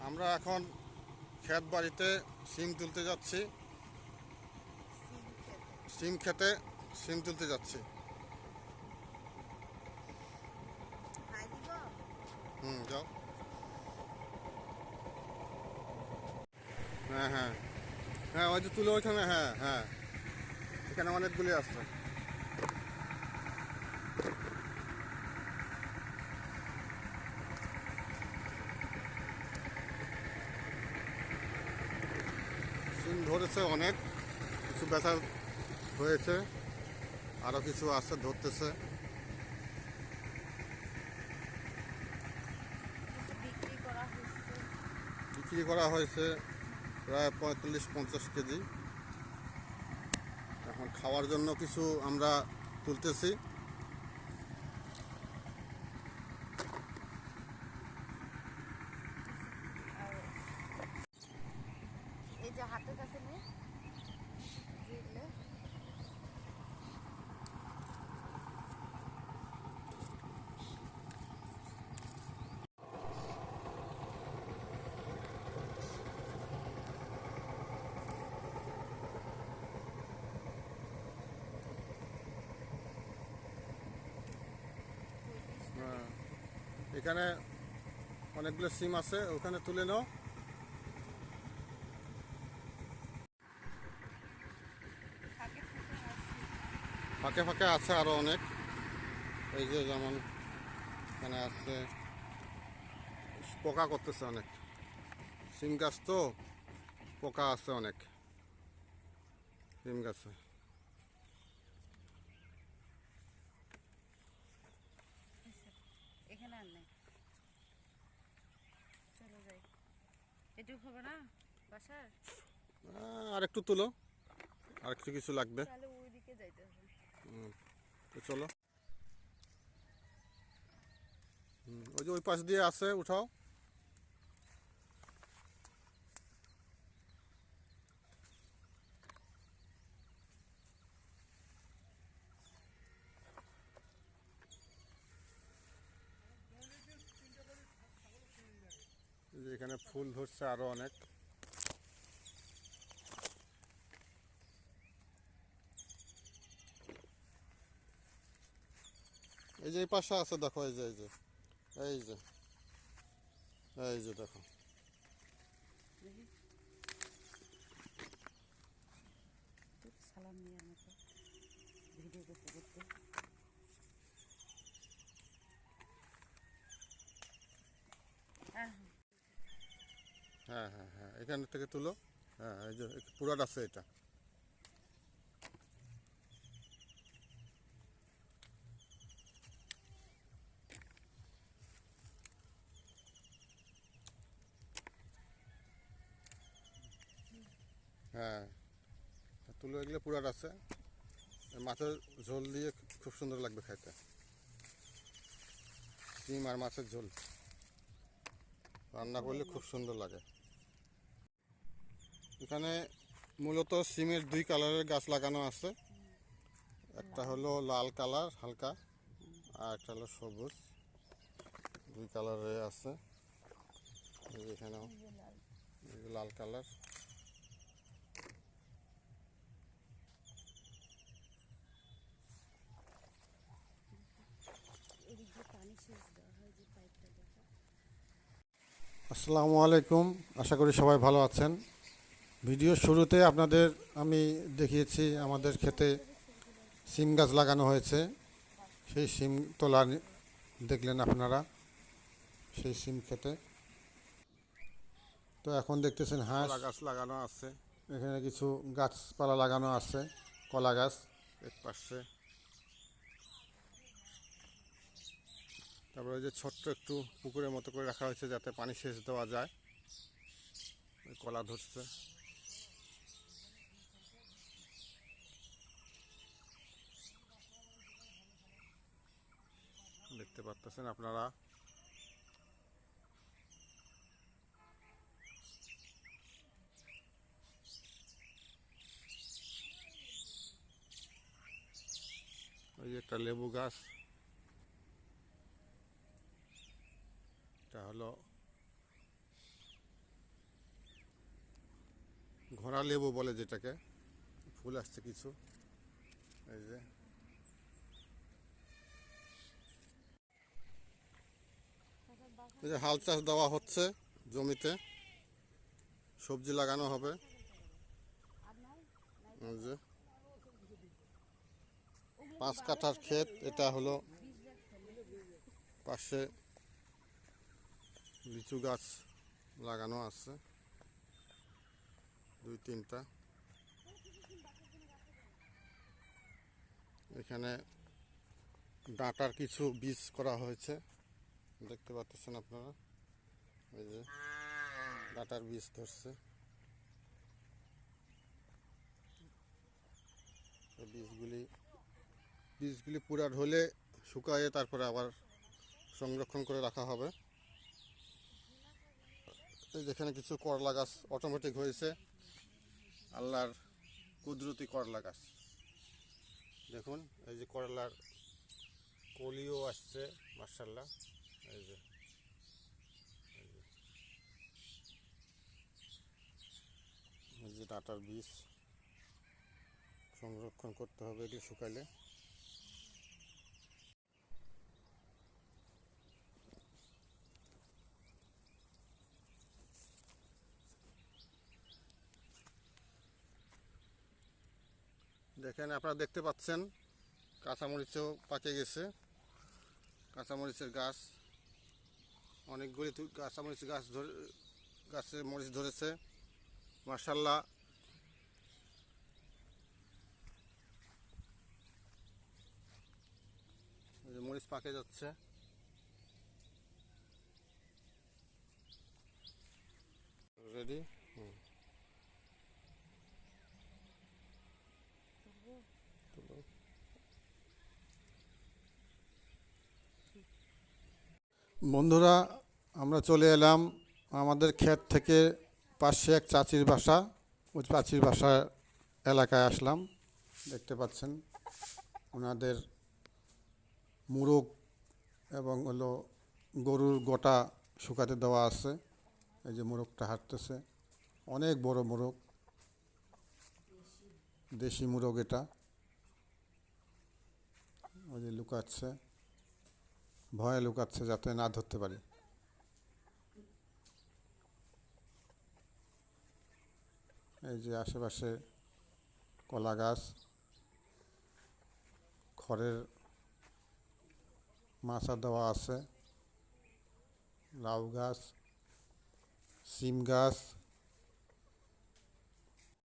আমরা এখন ক্ষেত বাড়িতে সিম তুলতে যাচ্ছি। সিম খেতে সিম তুলতে যাচ্ছি। যাও। হ্যাঁ হ্যাঁ হ্যাঁ, ওই যে তুলে ওইখানে। হ্যাঁ হ্যাঁ, এখানে অনেকগুলি আছে। সিম ধরেছে অনেক, কিছু বেচা হয়েছে, আরও কিছু আছে ধরতেছে। বিক্রি করা হয়েছে প্রায় 45-50 কেজি। এখন খাওয়ার জন্য কিছু আমরা তুলতেছি। এই যে হাতের কাছে নিয়ে এখানে অনেকগুলো সিম আছে, ওখানে তুলে নাও। ফাঁকে ফাঁকে আছে আরো অনেক। এই যে যেমন এখানে আছে, পোকা করতেছে অনেক। সিম গাছ তো পোকা আছে অনেক সিম গাছে। এখানে আর নেই, চলে যাই। এটুকু হবে না বাসার, আর একটু তুলো, আর একটু কিছু লাগবে। তাহলে ওইদিকে যাইতে হবে। তো চলো। ওই যে ওই পাশ দিয়ে আছে, উঠাও। এই যে এখানে ফুল ধরছে আরো অনেক। এই যে এই পাশে আছে, দেখো। এই যে এই যে এই যে এই যে দেখো। সালাম নিয়ে মতো ভিডিও করতে করতে। হ্যাঁ হ্যাঁ হ্যাঁ, এখান থেকে তুলো। হ্যাঁ, এই যে পুরাটা আছে এটা। হ্যাঁ, তুলো, এগুলো পুরাট আছে। মাছের ঝোল দিয়ে খুব সুন্দর লাগবে খাইতে। সিম আর মাছের ঝোল রান্না করলে খুব সুন্দর লাগে। এখানে মূলত সিমের দুই কালারের গাছ লাগানো আছে। একটা হলো লাল কালার হালকা, আর একটা হলো সবুজ। দুই কালারে আছে। এখানেও লাল কালার। আসসালামু আলাইকুম, আশা করি সবাই ভালো আছেন। ভিডিওর শুরুতে আপনাদের আমি দেখিয়েছি আমাদের ক্ষেতে সিম গাছ লাগানো হয়েছে। সেই সিম তোলা দেখলেন আপনারা, সেই সিম খেতে। তো এখন দেখতেছেন হাঁস গাছ লাগানো আছে। এখানে কিছু গাছপালা লাগানো আছে, কলা গাছ এক পাশে। তারপরে ওই যে ছোট্ট একটু পুকুরের মতো করে রাখা হয়েছে যাতে পানি সেচ দেওয়া যায়। কলা ধরছে। দেখতে পাচ্ছেন আপনারা। ওই যে একটা লেবু গাছ, এটা হলো ঘোড়া লেবু বলে যেটাকে, ফুল আসছে কিছু। এই যে এই যে হাল চাষ দেওয়া হচ্ছে জমিতে, সবজি লাগানো হবে। এই যে 5 কাঠার ক্ষেত, এটা হলো পাশে লিচু গাছ লাগানো আছে 2-3টা। এখানে ডাঁটার কিছু বীজ করা হয়েছে, দেখতে পাচ্ছেন আপনারা। এই যে ডাঁটার বীজ ধরছে, এই বীজগুলি পুরা ঢলে শুকায়ে তারপরে আবার সংরক্ষণ করে রাখা হবে। এই যেখানে কিছু করলা গাছ অটোমেটিক হয়েছে, আল্লাহর কুদরতি করলা গাছ। দেখুন এই যে করলার কলিও আসছে মাশাআল্লাহ। এই যে এই যে ডাঁটার বীজ সংরক্ষণ করতে হবে এটি শুকাইলে। দেখেন, আপনারা দেখতে পাচ্ছেন কাঁচামরিচও পাকে গেছে। কাঁচামরিচের গাছ অনেকগুলি কাঁচামরিচ গাছে মরিচ ধরেছে মাশাআল্লাহ। এই যে মরিচ পাকে যাচ্ছে। রেডি। বন্ধুরা, আমরা চলে এলাম আমাদের ক্ষেত থেকে পাশে এক চাচির বাসা, ওই চাচির বাসার এলাকায় আসলাম। দেখতে পাচ্ছেন ওনাদের মুরগ এবং হলো গরুর গোটা শুকাতে দেওয়া আছে। এই যে মোরগটা হাঁটতেছে, অনেক বড় মোরগ, দেশি মোরগ এটা। ওই যে লুকাচ্ছে, ভয়ে লুকাচ্ছে যাতে না ধরতে পারি। এই যে আশেপাশে কলা গাছ, খড়ের মাচা দেওয়া আছে, লাউ গাছ, সিম গাছ,